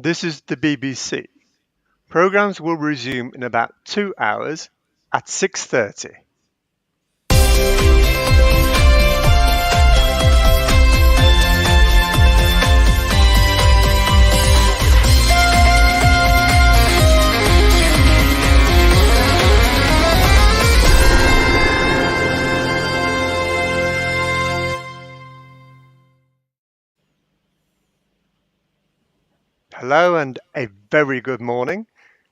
This is the BBC. Programmes will resume in about 2 hours at 6:30. Hello and a very good morning.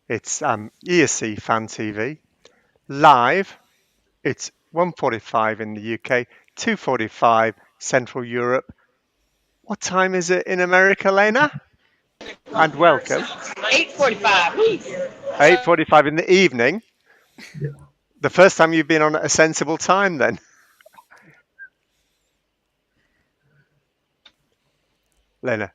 It's ESC Fan TV. Live, it's 1:45 in the UK, 2:45 Central Europe. What time is it in America, Lena? And welcome. 8:45. 8:45 in the evening. The first time you've been on at a sensible time then. Lena.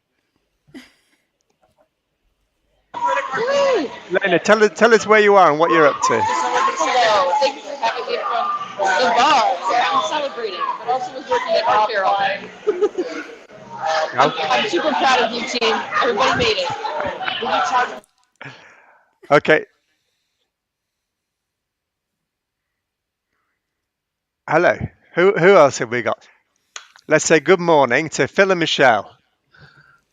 Lena, tell us where you are and what you're up to. Hello. Thank you for having me from the bar where I'm celebrating, but also was working at bar fair all day. I'm super proud of you, team. Everybody made it. Okay. Hello. Who else have we got? Let's say good morning to Phil and Michelle.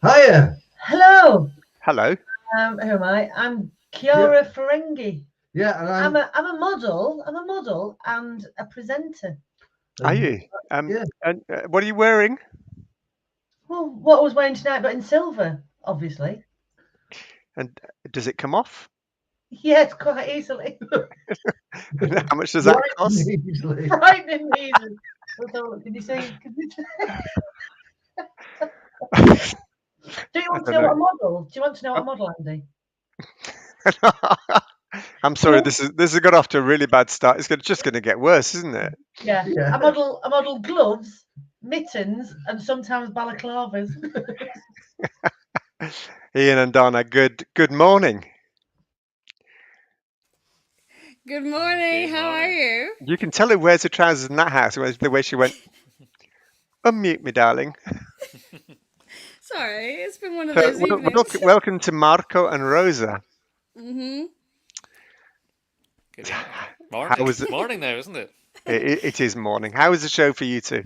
Hiya. Hello. Hello. Who am I? I'm Chiara Ferengi. Yeah, and I'm a model. I'm a model and a presenter. Are you? Yeah. And what are you wearing? Well, what I was wearing tonight, but in silver, obviously. And does it come off? Yes, quite easily. How much does that cost? Easily. Frightening easy. Can you see? Do you want to know what a model? Do you want to know what a model, Andy? I'm sorry. This has got off to a really bad start. It's just going to get worse, isn't it? Yeah. I model gloves, mittens, and sometimes balaclavas. Ian and Donna, good morning. Good morning. How are you? You can tell who wears the trousers in that house. The way she went, unmute me, darling. Sorry, it's been one of those evenings. Welcome to Marco and Rosa. Mm-hmm. Good morning. Morning now, isn't it? It is morning. How was the show for you two?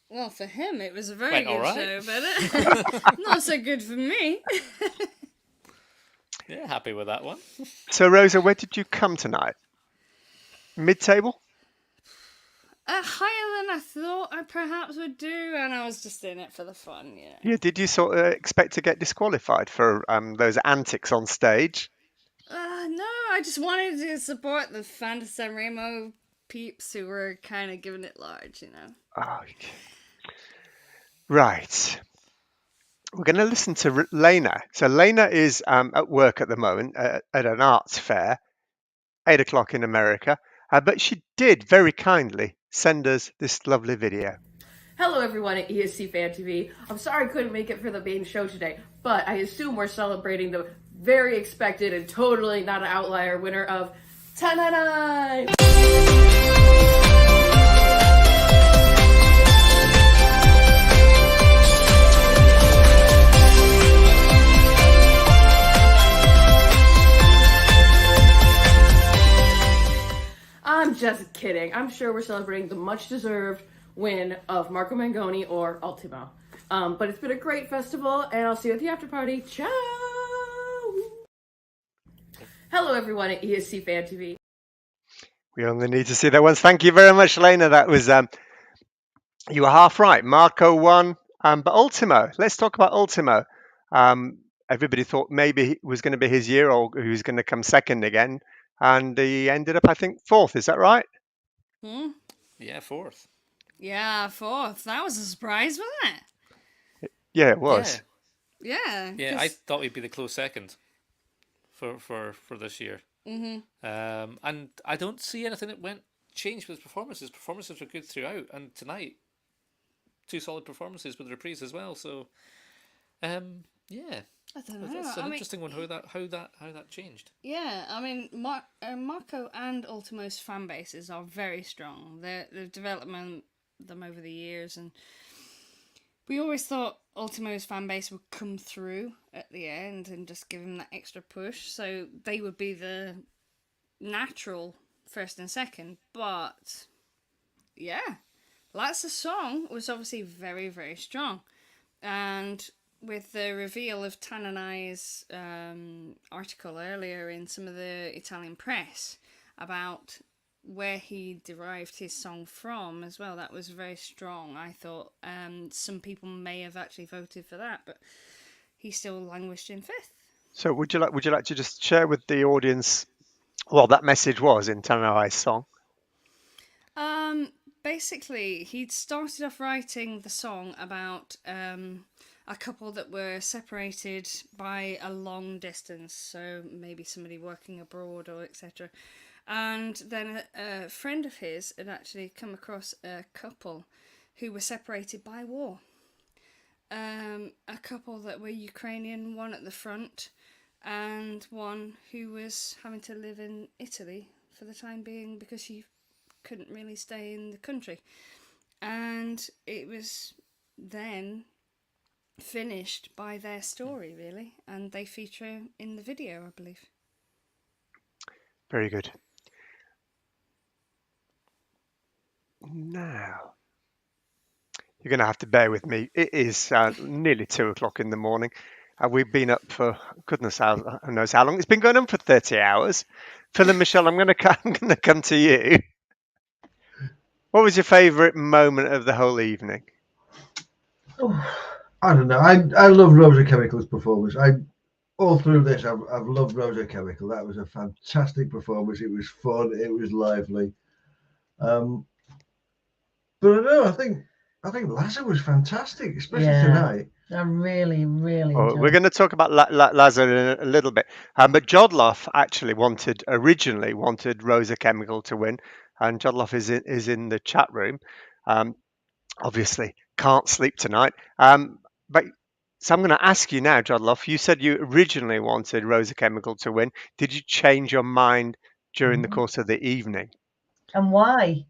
Well, for him, it was a very good right. show, but not so good for me. Yeah, happy with that one. So, Rosa, where did you come tonight? Mid-table? Higher than I thought I perhaps would do, and I was just in it for the fun, you know. Yeah, did you sort of expect to get disqualified for those antics on stage? No, I just wanted to support the San Remo peeps who were kind of giving it large, you know. Oh, right. We're going to listen to Lena. So Lena is at work at the moment at an arts fair, 8 o'clock in America. But she did very kindly send us this lovely video. Hello everyone at ESC Fan TV. I'm sorry I couldn't make it for the main show today, but I assume we're celebrating the very expected and totally not an outlier winner of Tananai! I'm just kidding. I'm sure we're celebrating the much-deserved win of Marco Mangoni or Ultimo. But it's been a great festival, and I'll see you at the after party. Ciao! Hello, everyone at ESC Fan TV. We only need to see that once. Thank you very much, Lena. That was you were half right. Marco won, but Ultimo. Let's talk about Ultimo. Everybody thought maybe it was going to be his year, or he was going to come second again. And he ended up, I think, fourth. Is that right? Yeah, fourth. Yeah, fourth. That was a surprise, wasn't it? Yeah, it was. Yeah. Yeah, I thought he'd be the close second for this year. Mm-hmm. And I don't see anything that changed with his performances. Performances were good throughout, and tonight, 2 solid performances with reprise as well. So, yeah. I don't know. That's an interesting one. How that changed. Yeah, I mean, Marco and Ultimo's fan bases are very strong. They've developed them over the years, and We always thought Ultimo's fan base would come through at the end and just give him that extra push, so they would be the natural first and second. But yeah, Lazza's song was obviously very, very strong, and with the reveal of Tananai's article earlier in some of the Italian press about where he derived his song from as well, that was very strong. I thought some people may have actually voted for that, but he still languished in fifth. So would you like to just share with the audience what that message was in Tananai's song? Basically, he'd started off writing the song about a couple that were separated by a long distance, so maybe somebody working abroad or etc. And then a friend of his had actually come across a couple who were separated by war. A couple that were Ukrainian, one at the front, and one who was having to live in Italy for the time being because she couldn't really stay in the country. And it was then finished by their story, really, and they feature in the video, I believe. Very good. Now, you're going to have to bear with me. It is nearly 2 o'clock in the morning. We've been up for goodness knows how long. It's been going on for 30 hours. Phil and Michelle, I'm going to come to you. What was your favourite moment of the whole evening? Oh, I don't know. I love Rosa Chemical's performance. All through this, I've loved Rosa Chemical. That was a fantastic performance. It was fun. It was lively. But I don't know. I think Lazza was fantastic, especially tonight. I really, really enjoyed We're going to talk about Lazza in a little bit. But Jodloff actually originally wanted Rosa Chemical to win, and Jodloff is in the chat room. Obviously, can't sleep tonight. But so I'm going to ask you now, Jodloff. You said you originally wanted Rosa Chemical to win. Did you change your mind during the course of the evening? And why?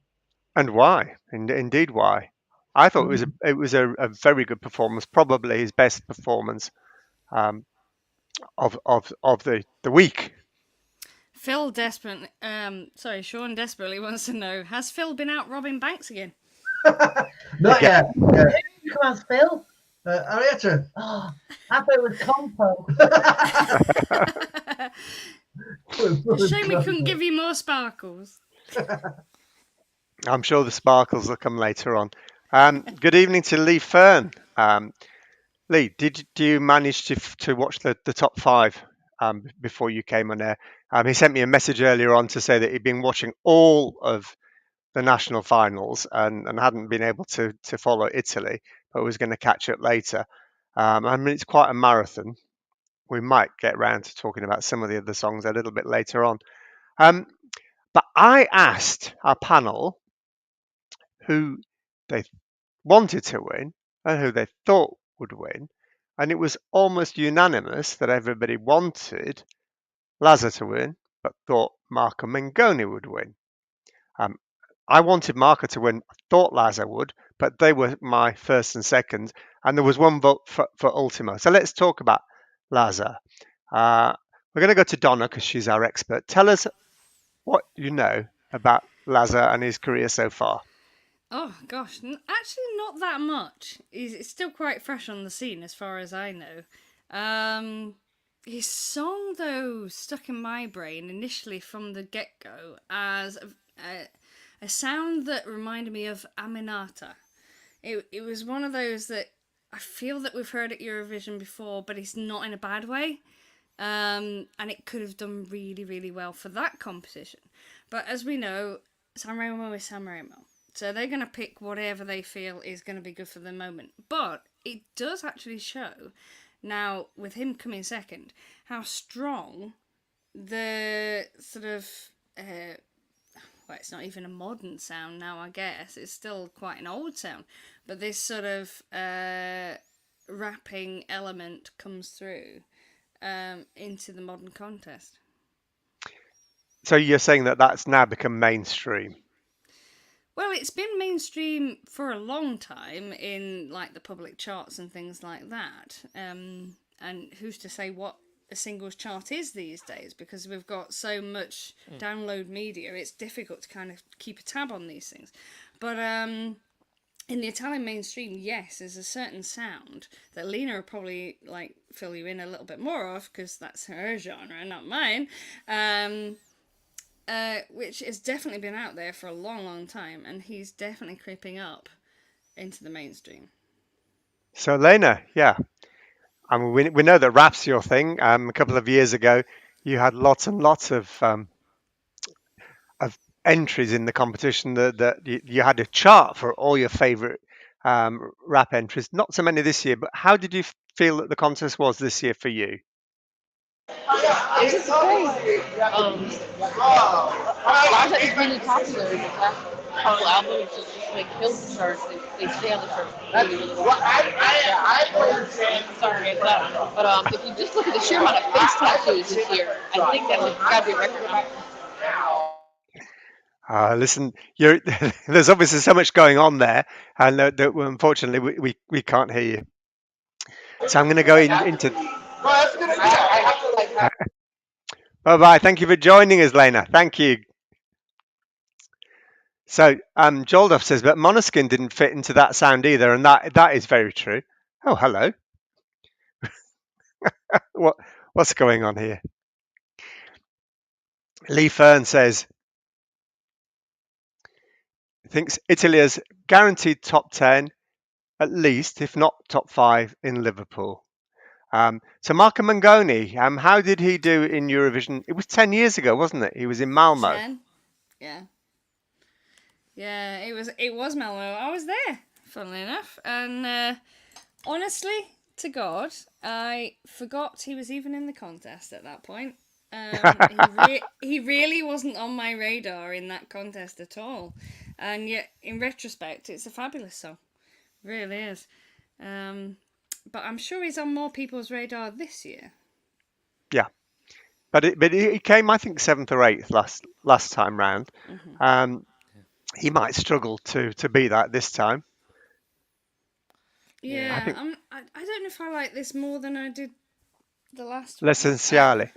And why? Indeed, why? I thought it was a very good performance, probably his best performance of the week. Sean desperately wants to know: has Phil been out robbing banks again? Not yet. Come on, Phil. Arietta. Oh, I thought it was Compo. Shame we couldn't give you more sparkles. I'm sure the sparkles will come later on. Good evening to Lee Fern. Lee, do you manage to watch the top five before you came on air? He sent me a message earlier on to say that he'd been watching all of the national finals and hadn't been able to follow Italy, but was going to catch up later. I mean, it's quite a marathon. We might get round to talking about some of the other songs a little bit later on. But I asked our panel who they wanted to win and who they thought would win, and it was almost unanimous that everybody wanted Lazza to win, but thought Marco Mengoni would win. I wanted Marco to win, thought Lazza would, but they were my first and second, and there was one vote for Ultimo. So let's talk about Lazza. We're going to go to Donna because she's our expert. Tell us what you know about Lazza and his career so far. Oh gosh, actually not that much. It's still quite fresh on the scene as far as I know. His song though stuck in my brain initially from the get-go as a sound that reminded me of Aminata. It was one of those that I feel that we've heard at Eurovision before, but it's not in a bad way. And it could have done really, really well for that competition. But as we know, San Remo is San Remo. So they're going to pick whatever they feel is going to be good for the moment. But it does actually show, now with him coming second, how strong the sort of, well, it's not even a modern sound now, I guess. It's still quite an old sound. But this sort of rapping element comes through into the modern contest. So you're saying that that's now become mainstream? Well, it's been mainstream for a long time in like the public charts and things like that. And who's to say what a singles chart is these days? Because we've got so much download media, it's difficult to kind of keep a tab on these things. But in the Italian mainstream, yes, there's a certain sound that Lena will probably like fill you in a little bit more of, because that's her genre, not mine. Which has definitely been out there for a long, long time, and he's definitely creeping up into the mainstream. So, Lena, yeah, I mean, we know that rap's your thing. A couple of years ago, you had lots and lots of entries in the competition. That you had a chart for all your favourite rap entries. Not so many this year, but how did you feel that the contest was this year for you? It was a surprise. Lazza is really popular. The last couple albums just like killed the charts. They stay on the charts really, really well. Sorry about that. But if you just look at the sheer amount of face tattoos this year, I think that's gotta be a record number. Listen, there's obviously so much going on there, and that unfortunately we can't hear you. So I'm going to go into. Bye. Thank you for joining us, Lena. Thank you. So Joldoff says, but Monoskin didn't fit into that sound either, and that is very true. Oh, hello. What's going on here? Lee Fern says, thinks Italy is guaranteed top 10, at least, if not top 5 in Liverpool. So Marco Mangoni, how did he do in Eurovision? It was 10 years ago, wasn't it? He was in Malmo. 10? Yeah, it was Malmo. I was there, funnily enough. And honestly, to God, I forgot he was even in the contest at that point. He really wasn't on my radar in that contest at all. And yet, in retrospect, it's a fabulous song. It really is. But I'm sure he's on more people's radar this year. Yeah. But he came, I think, 7th or 8th last time round. Mm-hmm. He might struggle to be that this time. Yeah, I don't know if I like this more than I did the last one. L'Essenziale.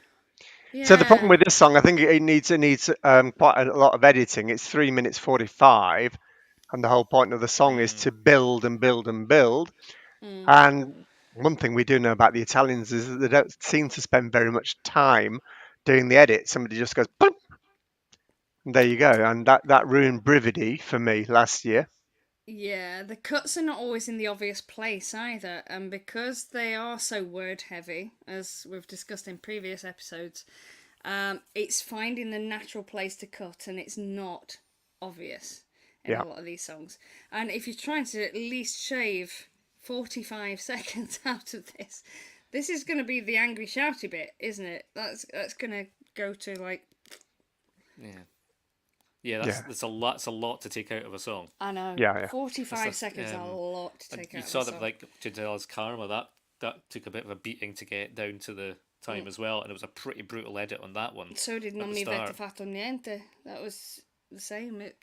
Yeah. So the problem with this song, I think it needs quite a lot of editing. It's 3 minutes 45, and the whole point of the song is to build and build and build. And one thing we do know about the Italians is that they don't seem to spend very much time doing the edit. Somebody just goes, boom, and there you go. And that ruined Brividi for me last year. Yeah, the cuts are not always in the obvious place either. And because they are so word heavy, as we've discussed in previous episodes, it's finding the natural place to cut, and it's not obvious in a lot of these songs. And if you're trying to at least shave 45 seconds out of this is going to be the angry shouty bit, isn't it? That's going to go to like... That's a lot. It's a lot to take out of a song. I know. 45 seconds are a lot to take out of a song. You saw that like Gingella's Karma. That took a bit of a beating to get down to the time as well, and it was a pretty brutal edit on that one. So did Non mi avete fatto niente. That was the same. It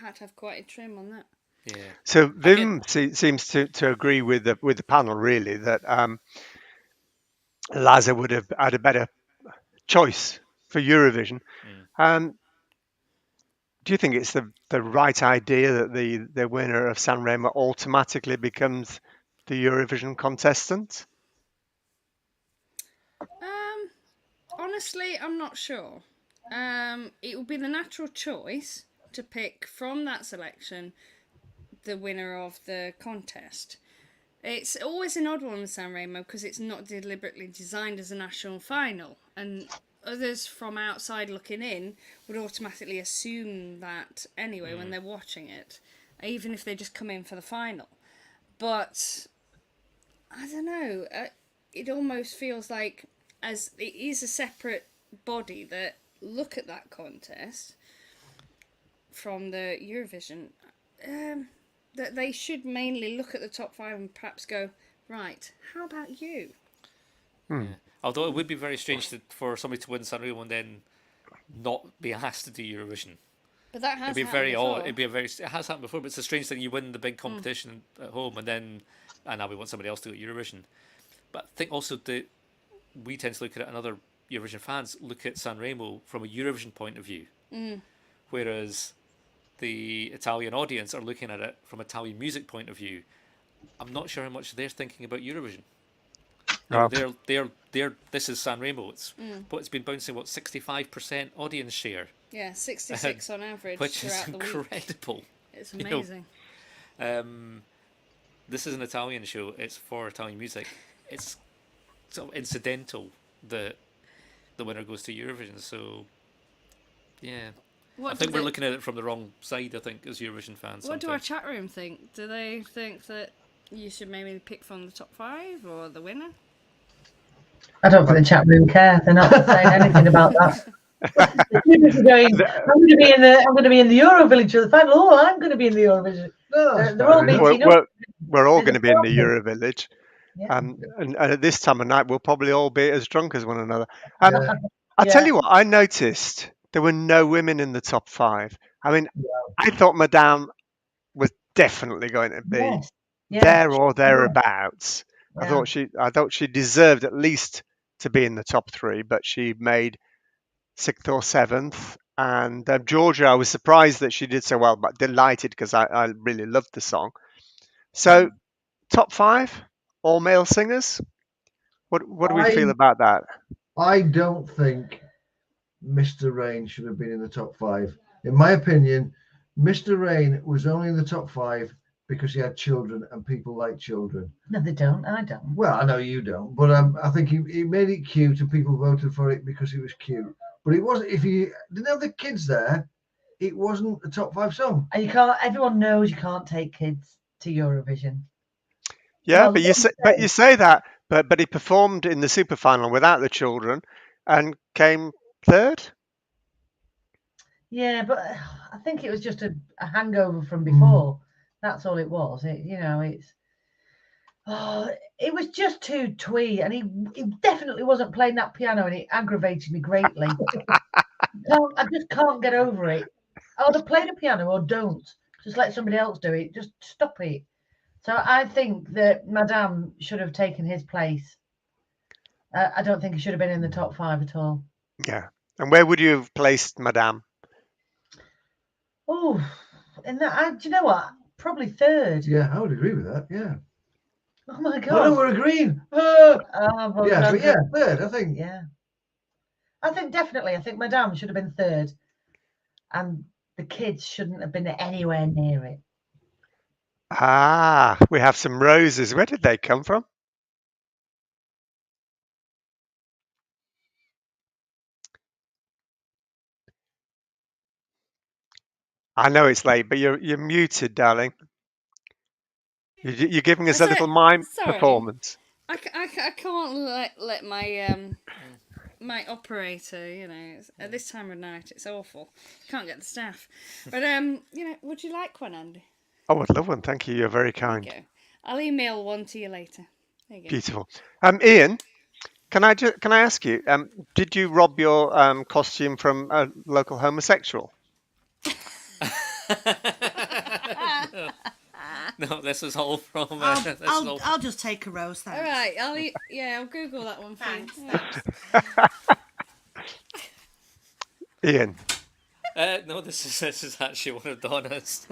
had to have quite a trim on that. Yeah. So Vim seems to agree with the panel, really, that Lazza would have had a better choice for Eurovision. Do you think it's the right idea that the winner of San Remo automatically becomes the Eurovision contestant? Honestly, I'm not sure. It would be the natural choice to pick from that selection the winner of the contest. It's always an odd one in San Remo because it's not deliberately designed as a national final, and others from outside looking in would automatically assume that anyway when they're watching it, even if they just come in for the final. But I don't know, it almost feels like, as it is a separate body that look at that contest from the Eurovision, that they should mainly look at the top 5 and perhaps go, right, how about you? Yeah. Although it would be very strange for somebody to win San Remo and then not be asked to do Eurovision. But that has It'd be happened very before. odd. It has happened before, but it's a strange thing. You win the big competition at home, and now we want somebody else to go to Eurovision. But I think also that we tend to look at it, and other Eurovision fans look at San Remo from a Eurovision point of view, whereas the Italian audience are looking at it from Italian music point of view. I'm not sure how much they're thinking about Eurovision. No, they're. This is San Remo. It's been bouncing 65% audience share. Yeah, 66 on average, which is throughout the incredible. Week. It's amazing. This is an Italian show. It's for Italian music. It's sort of incidental that the winner goes to Eurovision. So, yeah. I think we're looking at it from the wrong side, I think, as Eurovision fans. What do our chat room think? Do they think that you should maybe pick from the top 5 or the winner? I don't think the chat room care. They're not saying anything about that. Going, I'm going to be in the Eurovillage for the final. Oh, I'm going to be in the Eurovision. No, They're all meeting up. We're all going to be in the Eurovillage. Yeah. And at this time of night, we'll probably all be as drunk as one another. I'll tell you what, I noticed there were no women in the top 5. I mean, I thought Madame was definitely going to be there or thereabouts. Yeah. I thought she deserved at least to be in the top 3, but she made 6th or 7th. And Georgia, I was surprised that she did so well, but delighted because I really loved the song. So, top 5, all male singers. What do we feel about that? I don't think Mr. Rain should have been in the top 5. In my opinion, Mr. Rain was only in the top 5 because he had children and people like children. No, they don't. I don't. Well, I know you don't, but I think he made it cute and people voted for it because it was cute. But it wasn't. If you didn't have the kids there, it wasn't a top 5 song. And you can't. Everyone knows you can't take kids to Eurovision. Yeah, but you say that, but he performed in the super final without the children and came 3rd. Yeah, but I think it was just a hangover from before. That's all it was. It was just too twee, and he definitely wasn't playing that piano, and it aggravated me greatly. I just can't get over it. Either play the piano or don't. Just let somebody else do it. Just stop it. So I think that Madame should have taken his place. I don't think he should have been in the top 5 at all. Yeah. And where would you have placed Madame? Oh, in that, do you know what? Probably 3rd. Yeah, I would agree with that. Yeah. Oh my God. Oh, no, we're agreeing. Well, 3rd, I think. Yeah. I think Madame should have been 3rd. And the kids shouldn't have been anywhere near it. We have some roses. Where did they come from? I know it's late, but you're muted, darling. You're giving us a little mime performance. I can't let my my operator, at this time of night, it's awful. Can't get the staff. But would you like one, Andy? I would love one. Thank you. You're very kind. There you go. I'll email one to you later. There you go. Beautiful. Ian, can I ask you? Did you rob your costume from a local homosexual? No, this is all from. I'll just take a rose. Thanks. All right, I'll Google that one for you. Ian. No, this is actually one of Donna's.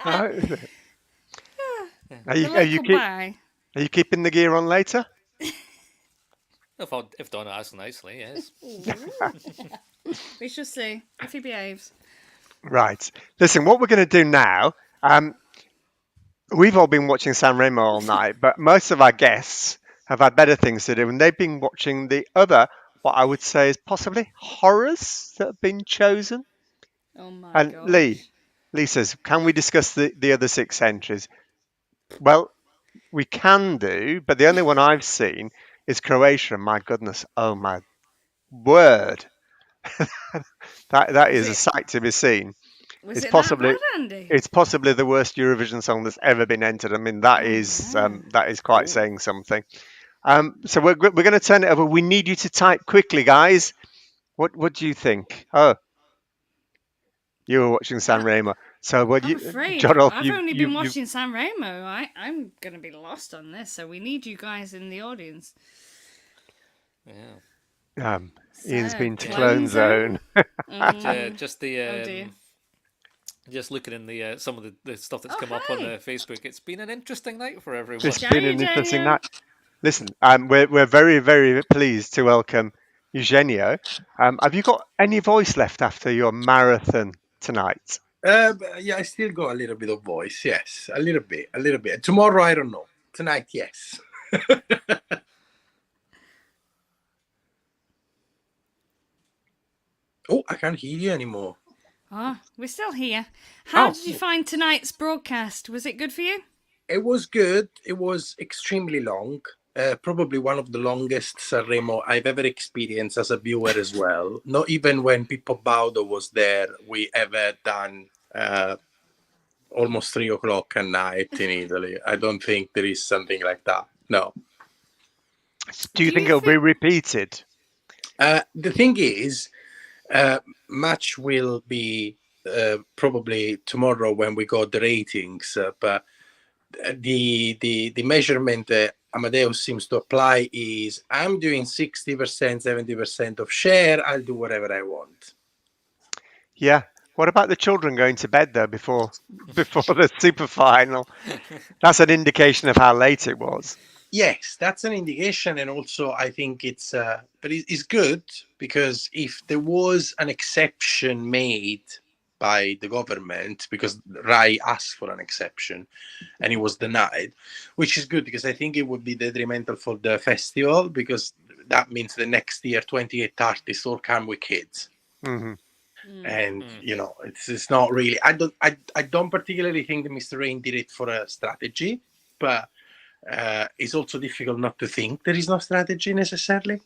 Oh, is it? Are you keeping the gear on later? If Donna asks nicely, yes. We shall see if he behaves. Right. Listen, what we're going to do now. We've all been watching San Remo all night, but most of our guests have had better things to do, and they've been watching the other, what I would say is possibly horrors that have been chosen. Oh my and gosh. Lee says, can we discuss the other 6 entries? Well, we can do, but the only one I've seen is Croatia. My goodness, oh my word. that is a sight to be seen. It's possibly that bad, Andy? It's possibly the worst Eurovision song that's ever been entered. I mean, that is quite saying something. So we're going to turn it over. We need you to type quickly, guys. What do you think? Oh, You were watching San Remo. So what I'm you, afraid Jonolf, I've you, only you, been you, watching San Remo. I'm going to be lost on this, so we need you guys in the audience. Yeah. Ian's So, been to Clone Clone Zone. Just the oh dear. just looking in the some of the stuff that's Oh, come up on hi. Facebook. It's been an interesting night for everyone. It's Ciao, been an interesting Eugenio. night. Listen, we're very, very pleased to welcome Eugenio. Have you got any voice left after your marathon tonight? Yeah, I still got a little bit of voice. Yes, a little bit. Tomorrow, I don't know. Tonight, yes. Oh, I can't hear you anymore. Oh, we're still here. How Oh, did you find tonight's broadcast? Was it good for you? it was good. It was extremely long. Probably one of the longest San Remo I've ever experienced as a viewer as well. Not even when Pippo Baudo was there, we ever done almost 3 o'clock at night in Italy. I don't think there is something like that. No. Do you think it'll be repeated? The thing is, match will be probably tomorrow when we got the ratings, but the measurement Amadeus seems to apply is I'm doing 60%, 70% of share. I'll do whatever I want. Yeah. What about the children going to bed though before the super final? That's an indication of how late it was. Yes, that's an indication, and also I think it's but it's good because if there was an exception made by the government, because Rai asked for an exception and it was denied, which is good because I think it would be detrimental for the festival, because that means the next year 28 artists all come with kids. Mm-hmm. And you know, it's not really, I don't particularly think that Mr. Rain did it for a strategy, but it's also difficult not to think there is no strategy necessarily.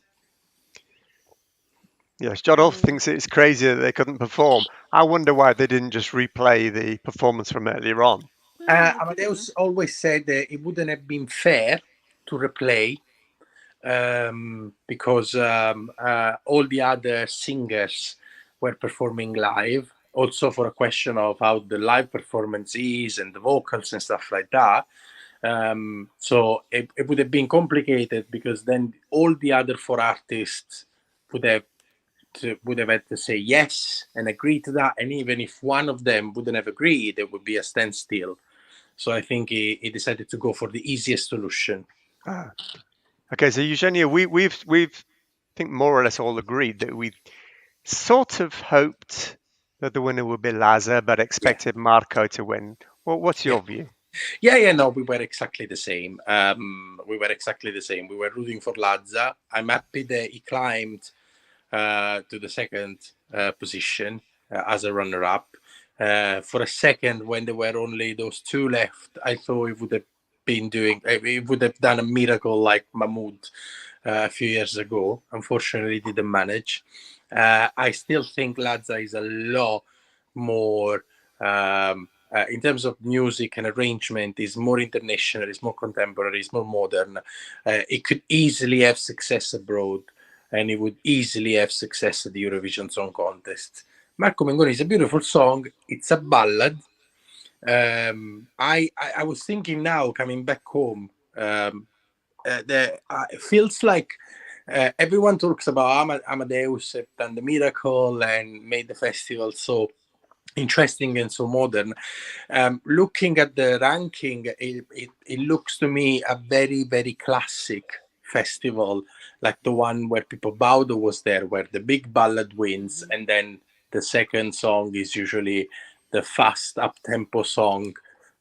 Yes, Jonolf thinks it's crazy that they couldn't perform. I wonder why they didn't just replay the performance from earlier on. Amadeus always said that it wouldn't have been fair to replay because all the other singers were performing live, also for a question of how the live performance is and the vocals and stuff like that. So it would have been complicated because then all the other 4 artists would have had to say yes and agree to that, and even if one of them wouldn't have agreed, there would be a standstill. So I think he decided to go for the easiest solution. Okay, so Eugenio, we've I think more or less all agreed that we sort of hoped that the winner would be Lazza, but expected Marco to win. Well, what's your view? No, we were exactly the same. We were rooting for Lazza. I'm happy that he climbed to the second position as a runner-up. For a second, when there were only those 2 left, I thought it would have done a miracle like Mahmoud a few years ago. Unfortunately, didn't manage. I still think Lazza is a lot more, in terms of music and arrangement, is more international, is more contemporary, is more modern. It could easily have success abroad, and it would easily have success at the Eurovision Song Contest. Marco Mengoni is a beautiful song. It's a ballad. I was thinking now, coming back home, it feels like everyone talks about Amadeus have done the miracle and made the festival so interesting and so modern. Looking at the ranking, it looks to me a very, very classic festival, like the one where Pippo Baudo was there, where the big ballad wins, and then the second song is usually the fast up-tempo song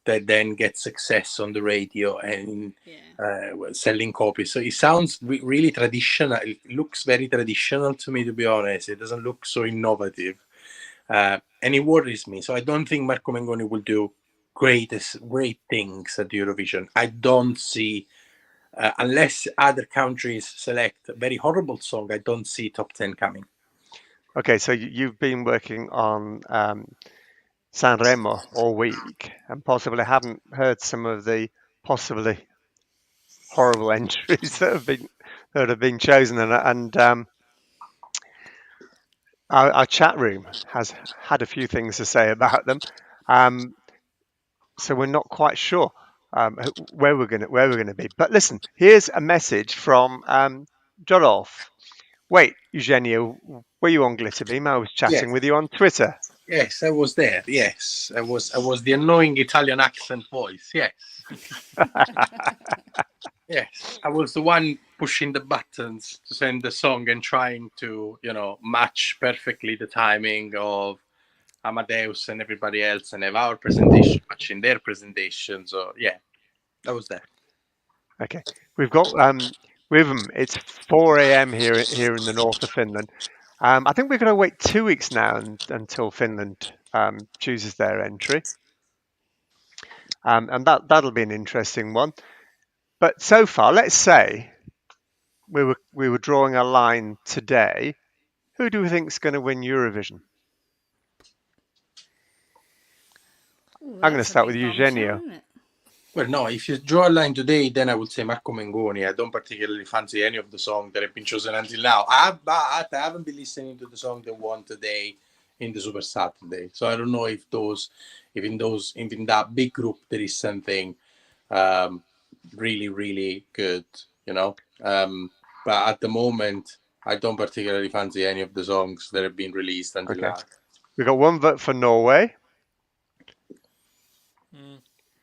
that then gets success on the radio and selling copies. So it sounds really traditional. It looks very traditional to me, to be honest. It doesn't look so innovative. And it worries me. So I don't think Marco Mengoni will do great things at Eurovision. I don't see, unless other countries select a very horrible song, I don't see top 10 coming. Okay, so you've been working on San Remo all week and possibly haven't heard some of the possibly horrible entries that have been chosen, and our chat room has had a few things to say about them. So we're not quite sure where we're gonna be. But listen, here's a message from Jodolf. Wait, Eugenio, were you on Glitterbeam? I was chatting Yes. with you on Twitter. Yes, I was there. Yes, I was the annoying Italian accent voice. Yes. Yes, I was the one pushing the buttons to send the song and trying to, match perfectly the timing of Amadeus and everybody else and have our presentation matching their presentation. So yeah, I was there. Okay, we've got with them. It's 4 a.m. here in the north of Finland. I think we're going to wait 2 weeks now until Finland chooses their entry, and that'll be an interesting one. But so far, let's say we were drawing a line today. Who do we think is going to win Eurovision? Ooh, I'm going to that's a start big with bombshell, Eugenio. isn't it? Well, no, if you draw a line today, then I would say Marco Mengoni. I don't particularly fancy any of the songs that have been chosen until now. But I haven't been listening to the song they won today in the Super Saturday. So I don't know if in that big group there is something really, really good, But at the moment, I don't particularly fancy any of the songs that have been released until now. We've got one vote for Norway.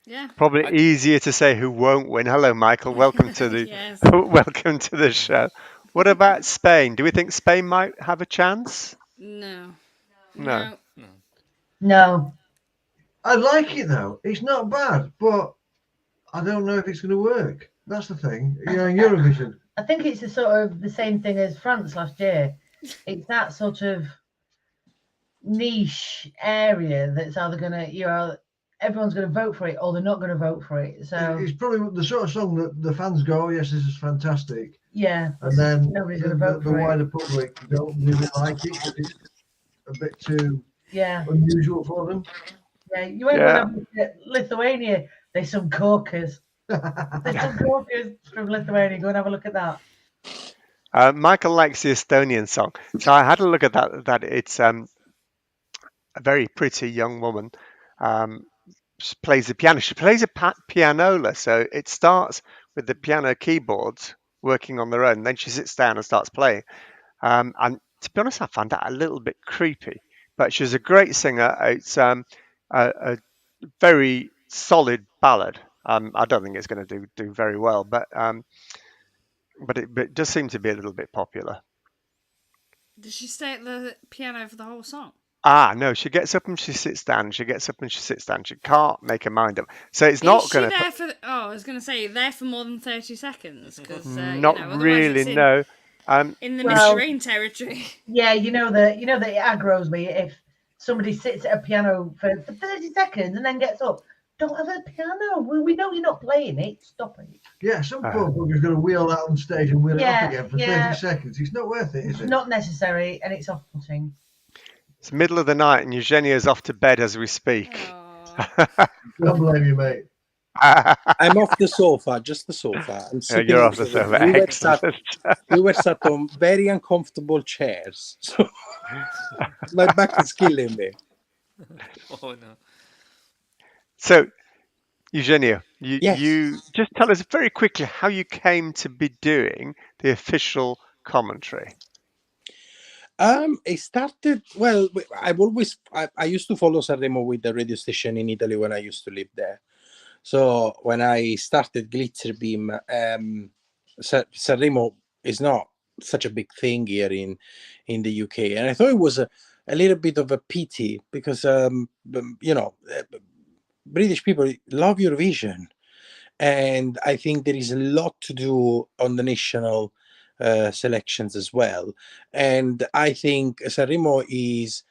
Yeah. Probably easier to say who won't win. Hello, Michael. Welcome to the Yes. welcome to the show. What about Spain? Do we think Spain might have a chance? No. No. No. I like it though. It's not bad, but I don't know if it's going to work. That's the thing. Eurovision. I think it's the same thing as France last year. It's that sort of niche area that's either going to, everyone's going to vote for it or they're not going to vote for it. So it's probably the sort of song that the fans go, oh, yes, this is fantastic. Yeah. And then nobody's going to vote the for wider it. public don't really like it because it's a bit too unusual for them. Yeah, you ain't going to look at Lithuania. There's some corkers. There's some corkers from Lithuania. Go and have a look at that. Michael likes the Estonian song, so I had a look at that. That it's a very pretty young woman. She plays the piano. She plays a pianola, so it starts with the piano keyboards working on their own. Then she sits down and starts playing. And to be honest, I found that a little bit creepy. But she's a great singer. It's a very solid ballad. I don't think it's going to do very well, but it does seem to be a little bit popular. Does she stay at the piano for the whole song? No, she gets up and she sits down. She gets up and she sits down. She can't make her mind up. So it's not going to. There for? I was going to say there for more than 30 seconds because not really. No. In the Mr. Rain territory. Yeah, you know that it aggroes me if somebody sits at a piano for 30 seconds and then gets up. Don't have a piano. We know you're not playing it. Stop it. Yeah, some poor bugger's going to wheel out on stage and wheel it off again for 30 seconds. It's not worth it, is it? Not necessary, and it's off-putting. It's middle of the night and Eugenia's off to bed as we speak. Don't blame you, mate. I'm off the sofa, just the sofa. You're off the sofa. We were sat on very uncomfortable chairs. So my back is killing me. Oh, no. So, Eugenio, you just tell us very quickly how you came to be doing the official commentary. It started, well, I used to follow San Remo with the radio station in Italy when I used to live there. So when I started Glitterbeam, San Remo is not such a big thing here in the UK. And I thought it was a little bit of a pity because, British people love Eurovision. And I think there is a lot to do on the national selections as well. And I think San Remo is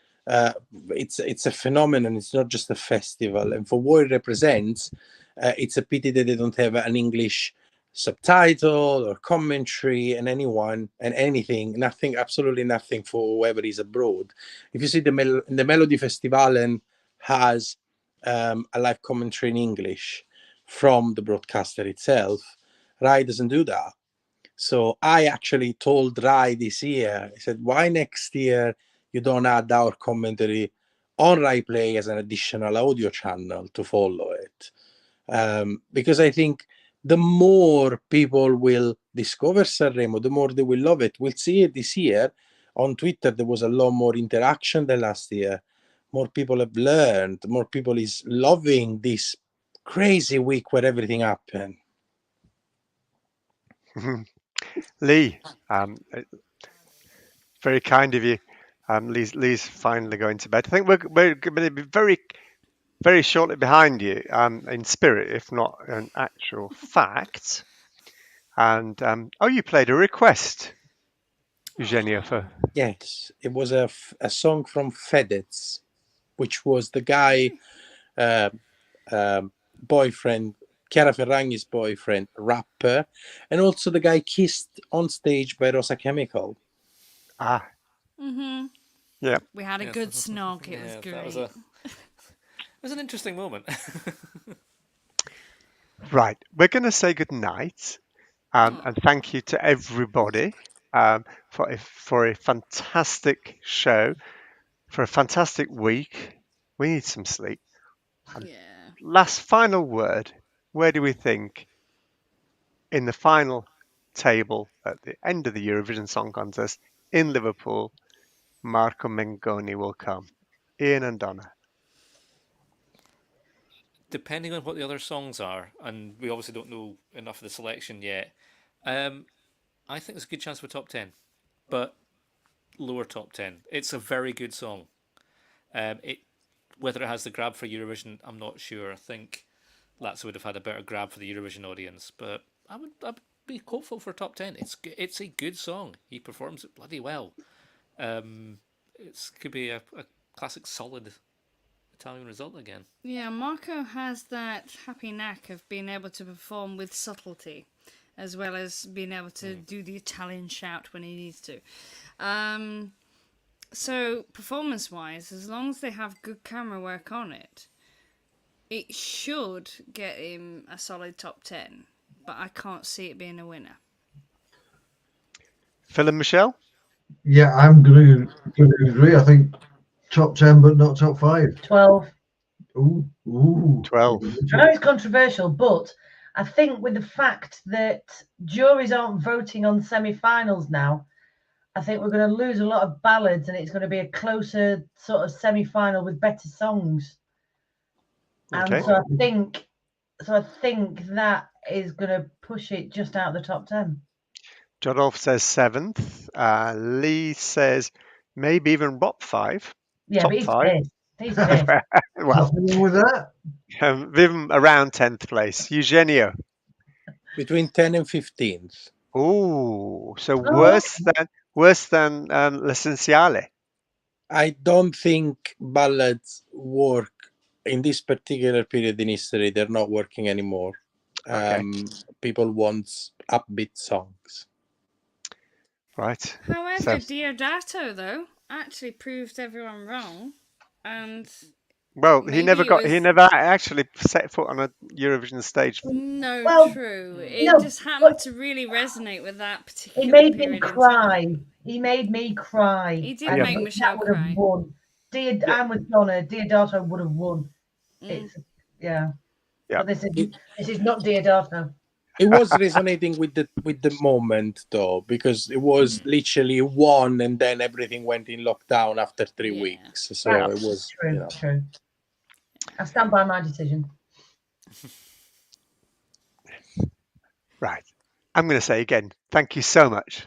it's a phenomenon. It's not just a festival. And for what it represents, it's a pity that they don't have an English subtitle or commentary and anything, nothing, absolutely nothing for whoever is abroad. If you see the Melody Festivalen has a live commentary in English from the broadcaster itself, Rai doesn't do that. So I actually told Rai this year, I said, why next year you don't add our commentary on RaiPlay as an additional audio channel to follow it. Because I think the more people will discover San Remo, the more they will love it. We'll see it this year. On Twitter, there was a lot more interaction than last year. More people have learned. More people is loving this crazy week where everything happened. Lee, very kind of you. Lee's finally going to bed. I think we're going to be very, very shortly behind you in spirit, if not an actual fact. And you played a request, Eugenio, for... Yes, it was a song from Fedez, which was the guy, boyfriend, Chiara Ferragni's boyfriend, rapper, and also the guy kissed on stage by Rosa Chemical. Ah. Mm-hmm. Yeah. We had a good snog. It was great. It was an interesting moment. Right. We're going to say good night. And thank you to everybody for a fantastic show, for a fantastic week. We need some sleep. And last final word. Where do we think in the final table at the end of the Eurovision Song Contest in Liverpool, Marco Mengoni will come? Ian and Donna. Depending on what the other songs are, and we obviously don't know enough of the selection yet, I think there's a good chance for top 10, but lower top 10. It's a very good song. Whether it has the grab for Eurovision, I'm not sure. I think Lazza would have had a better grab for the Eurovision audience, but I'd be hopeful for top 10. It's a good song. He performs it bloody well. It could be a classic solid Italian result again. Yeah, Marco has that happy knack of being able to perform with subtlety, as well as being able to do the Italian shout when he needs to. So performance-wise, as long as they have good camera work on it, it should get him a solid top 10, but I can't see it being a winner. Phil and Michelle? Yeah, I'm going to agree. I think top 10, but not top 5. 12. Ooh. 12. I know it's controversial, but I think with the fact that juries aren't voting on semi-finals now, I think we're going to lose a lot of ballads, and it's going to be a closer sort of semi-final with better songs. Okay. And so I think that is going to push it just out of the top 10. Jodolf says 7th. Lee says maybe even top 5. Yeah, top but he's 5. pissed. He's pissed. Well, Nothing wrong with that. Viv around 10th place. Eugenio. Between 10 and 15th. Ooh, so worse than L'Essenziale. I don't think ballads work in this particular period in history. They're not working anymore. Okay. People want upbeat songs. Right. However, Diodato, though, actually proved everyone wrong. And well, he never actually set foot on a Eurovision stage. No, true. It just happened to really resonate with that particular. He made period me cry. He made me cry. He did make Michelle cry. Won. I'm with Donna. Diodato would have won. It's But this is not Diodato. It was resonating with the moment though, because it was literally one, and then everything went in lockdown after 3 weeks. So it was true. True. I stand by my decision. Right. I'm going to say again, thank you so much.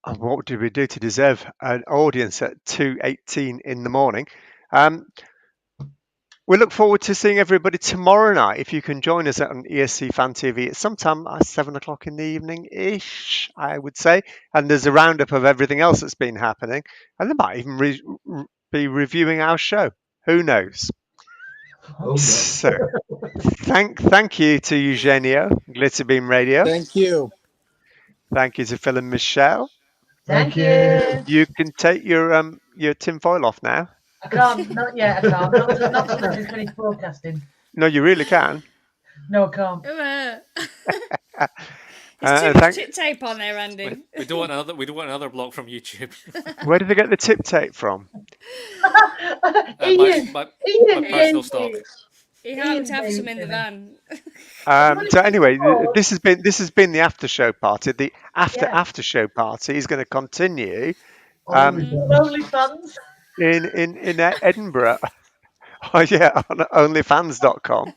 And what did we do to deserve an audience at 2:18 in the morning? We look forward to seeing everybody tomorrow night. If you can join us on ESC Fan TV at sometime at 7 o'clock in the evening-ish, I would say. And there's a roundup of everything else that's been happening. And they might even be reviewing our show. Who knows? So, thank you to Eugenio, Glitterbeam Radio. Thank you. Thank you to Phil and Michelle. Thank you. You can take your tinfoil off now. I can't, not yet. I can't. Not until I just finish broadcasting. No, you really can. No, I can't. There's too much tip tape on there, Andy. We don't want another. We don't want another block from YouTube. Where did they get the tip tape from? My personal stock. He happened to have some in the van. So anyway, this has been the after show party. The after show party is going to continue. OnlyFans. In Edinburgh. Oh yeah, on onlyfans.com.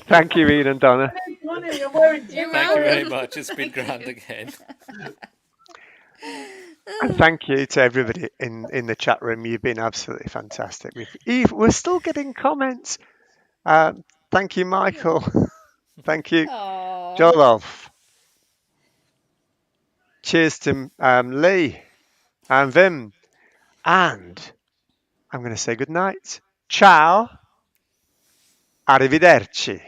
Thank you, Ian and Donna. Thank you very much. It's been grand again. And thank you to everybody in the chat room. You've been absolutely fantastic. We're still getting comments. Thank you, Michael. Thank you, Jolov. Cheers to Lee and Vim. And I'm going to say good night. Ciao. Arrivederci.